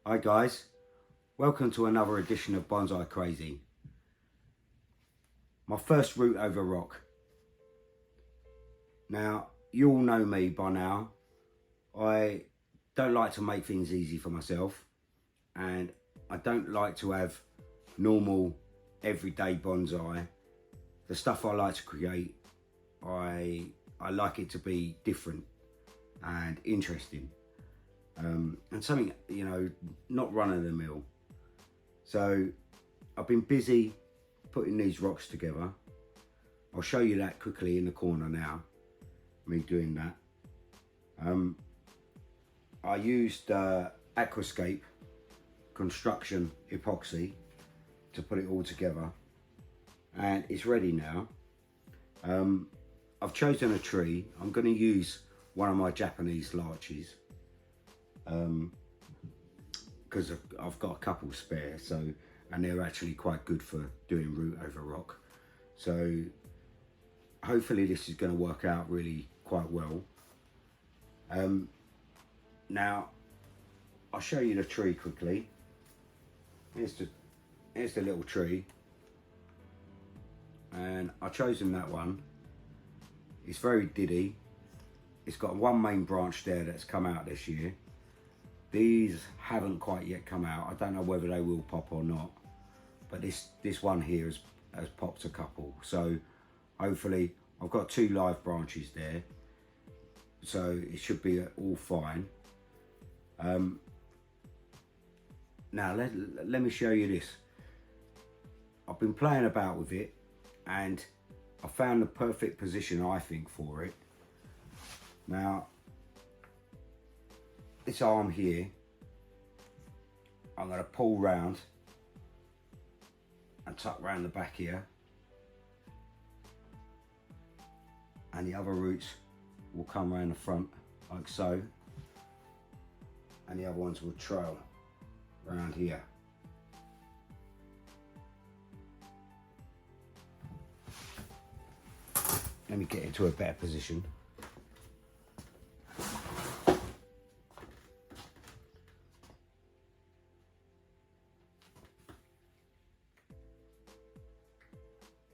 Hi guys, welcome to another edition of Bonsai Crazy. My first root over rock. Now, you all know me by now. I don't like to make things easy for myself, and I don't like to have normal everyday bonsai. The stuff I like to create, I like it to be different and interesting. And something, you know, not run of the mill. So I've been busy putting these rocks together. I'll show you that quickly in the corner now, me doing that. I used Aquascape construction epoxy to put it all together, and it's ready now. I've chosen a tree. I'm going to use one of my Japanese larches, because I've got a couple spare, and they're actually quite good for doing root over rock. So hopefully this is going to work out really quite well. Now I'll show you the tree quickly. Here's the little tree, and I've chosen that one. It's very diddy. It's got one main branch there that's come out this year. These haven't quite yet come out. I don't know whether they will pop or not, but this one here has popped a couple. So hopefully, I've got two live branches there, so it should be all fine. Now let me show you this. I've been playing about with it, and I found the perfect position, I think, for it. Now, this arm here, I'm going to pull round and tuck round the back here, and the other roots will come round the front like so, and the other ones will trail around here. Let me get into a better position.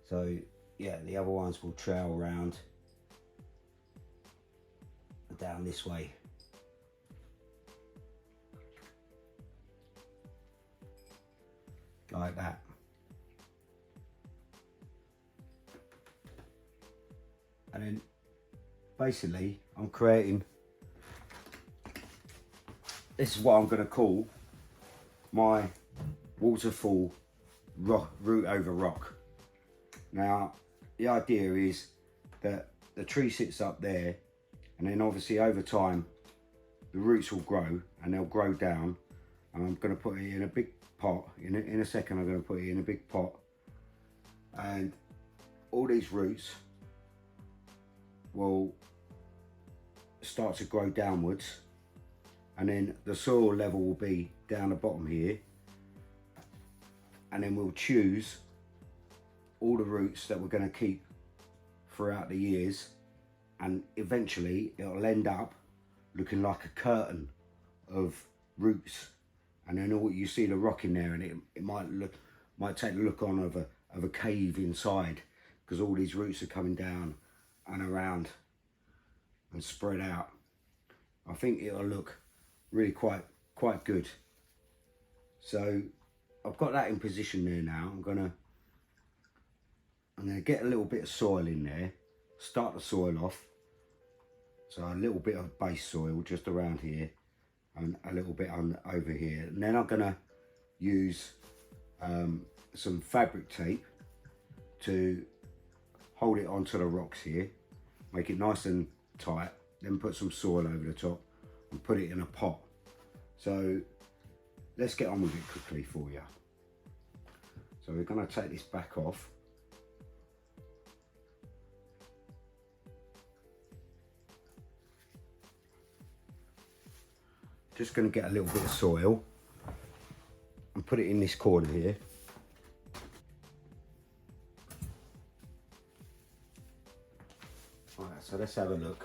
So yeah, the other ones will trail around down this way. Like that. And then basically I'm creating, this is what I'm going to call my waterfall root over rock. Now the idea is that the tree sits up there, and then obviously over time the roots will grow and they'll grow down, and I'm going to put it in a big pot. In a second I'm going to put it in a big pot, and all these roots will start to grow downwards, and then the soil level will be down the bottom here, and then we'll choose all the roots that we're going to keep throughout the years, and eventually it'll end up looking like a curtain of roots. And then all you see the rock in there, and it might take the look on of a cave inside, because all these roots are coming down and around and spread out. I think it'll look really quite good. So I've got that in position there now. I'm gonna get a little bit of soil in there, start the soil off. So a little bit of base soil just around here, and a little bit on over here. And then I'm gonna use some fabric tape to hold it onto the rocks here, make it nice and tight, then put some soil over the top and put it in a pot. So let's get on with it quickly for you. So we're gonna take this back off. Just going to get a little bit of soil and put it in this corner here. Right, so let's have a look.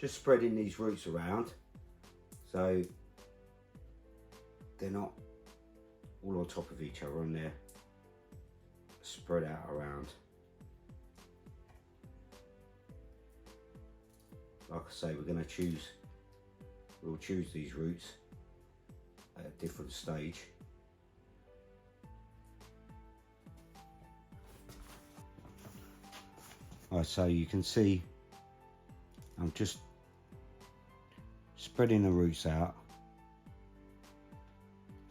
just spreading these roots around so they're not all on top of each other and they're spread out around. Like I say, we'll choose these roots at a different stage. Right, so you can see I'm just spreading the roots out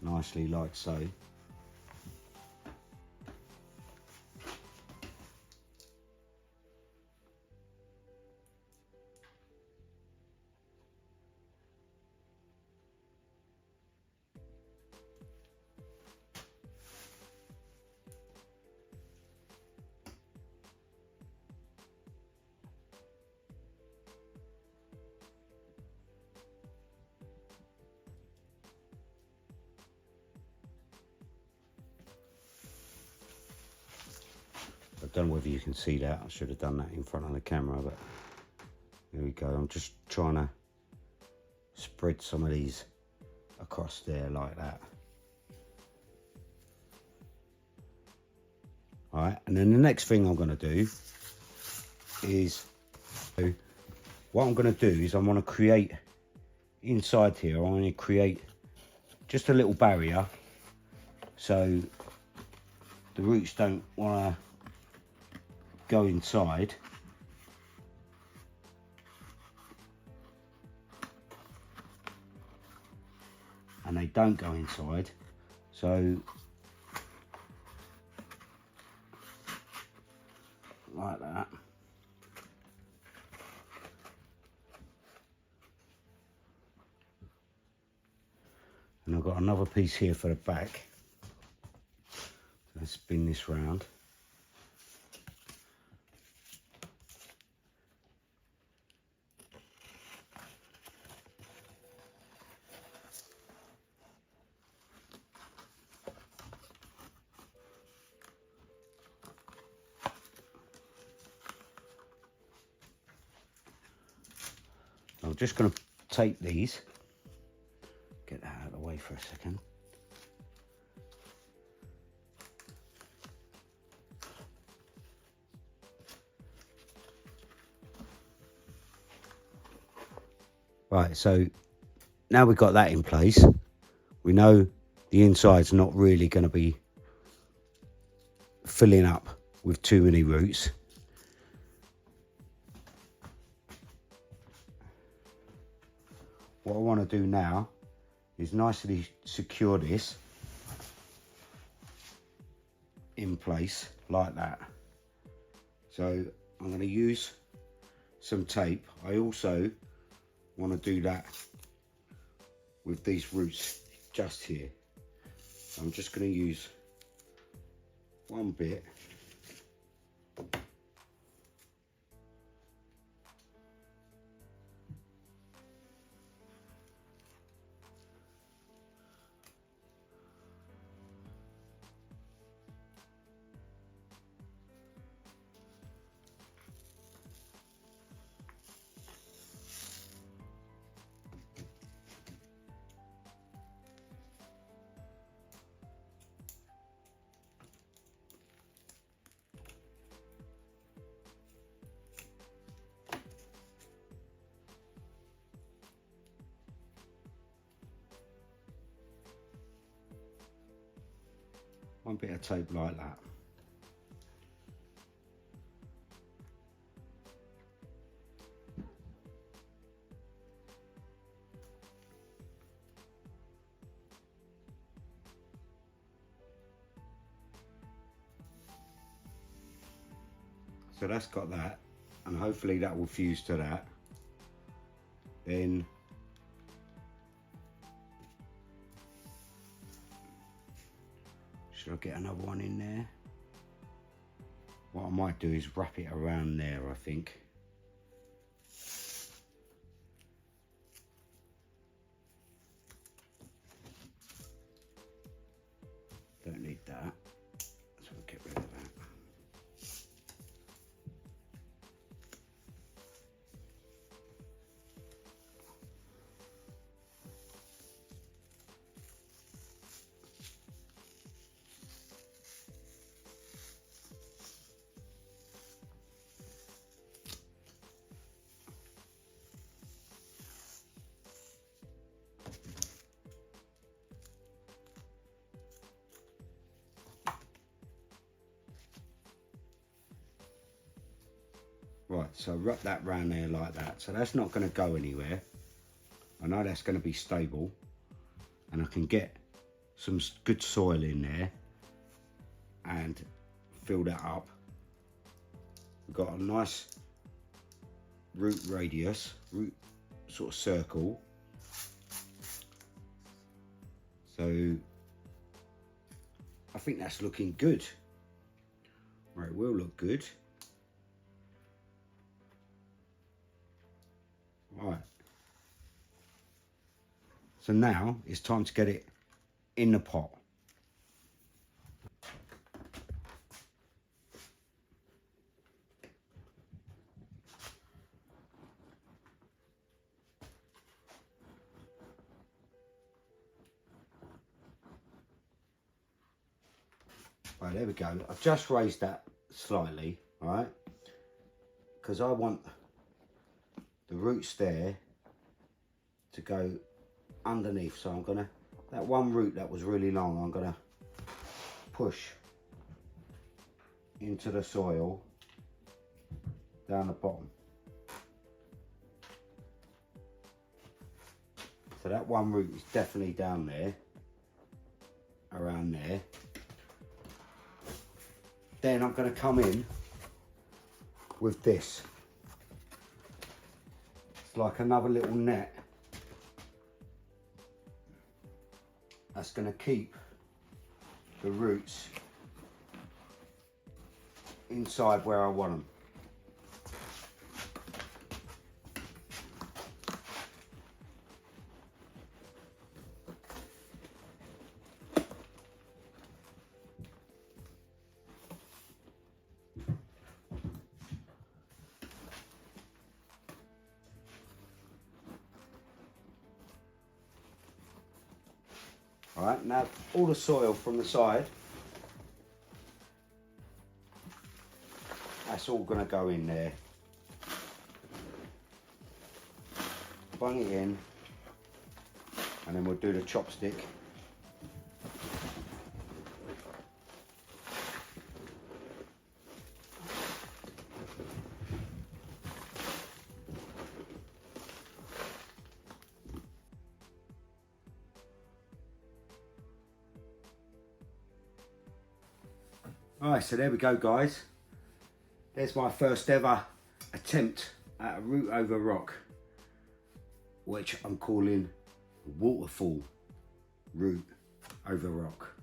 nicely like so. I don't know whether you can see that. I should have done that in front of the camera, but there we go. I'm just trying to spread some of these across there like that. All right, and then the next thing I'm going to do is, what I'm going to do is I want to create, inside here, I want to create just a little barrier so the roots don't want to go inside. And they don't go inside, so like that. And I've got another piece here for the back. Let's spin this round. I'm just going to take these, get that out of the way for a second. Right, so now we've got that in place, we know the inside's not really going to be filling up with too many roots. What I want to do now is nicely secure this in place like that. So I'm going to use some tape. I also want to do that with these roots just here. I'm just going to use one bit. One bit of tape like that. So that's got that, and hopefully that will fuse to that. Then should I get another one in there? What I might do is wrap it around there, I think. Don't need that, so we'll get rid of that. Right, so wrap that round there like that. So that's not going to go anywhere. I know that's going to be stable, and I can get some good soil in there and fill that up. We've got a nice root radius, root sort of circle. So I think that's looking good. Right, it will look good. Right. So now it's time to get it in the pot. Right, there we go. I've just raised that slightly, right? Because I want the roots there to go underneath. So I'm gonna, that one root that was really long, I'm gonna push into the soil down the bottom. So that one root is definitely down there, around there. Then I'm going to come in with this. It's like another little net that's going to keep the roots inside where I want them. All right, now all the soil from the side, that's all going to go in there. Bung it in, and then we'll do the chopstick. Alright, so there we go, guys. There's my first ever attempt at a root over rock, which I'm calling Waterfall root over rock.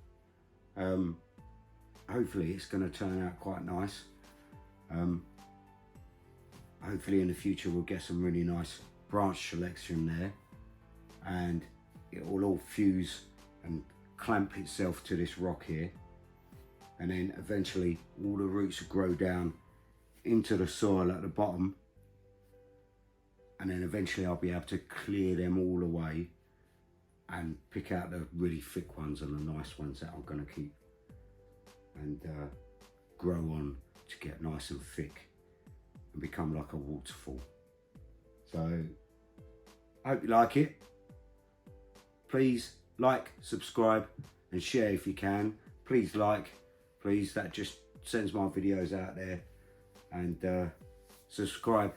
Hopefully it's going to turn out quite nice. Hopefully in the future we'll get some really nice branch selection there, and it will all fuse and clamp itself to this rock here. And then eventually all the roots will grow down into the soil at the bottom, and then eventually I'll be able to clear them all away and pick out the really thick ones and the nice ones that I'm going to keep and grow on to get nice and thick and become like a waterfall. So I hope you like it. Please like, subscribe and share if you can. Please like. Please, that just sends my videos out there, and subscribe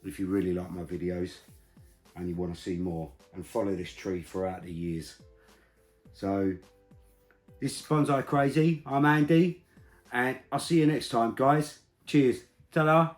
if you really like my videos and you want to see more, and follow this tree throughout the years. So this is Bonsai Crazy. I'm Andy, and I'll see you next time, guys. Cheers. Ta-da.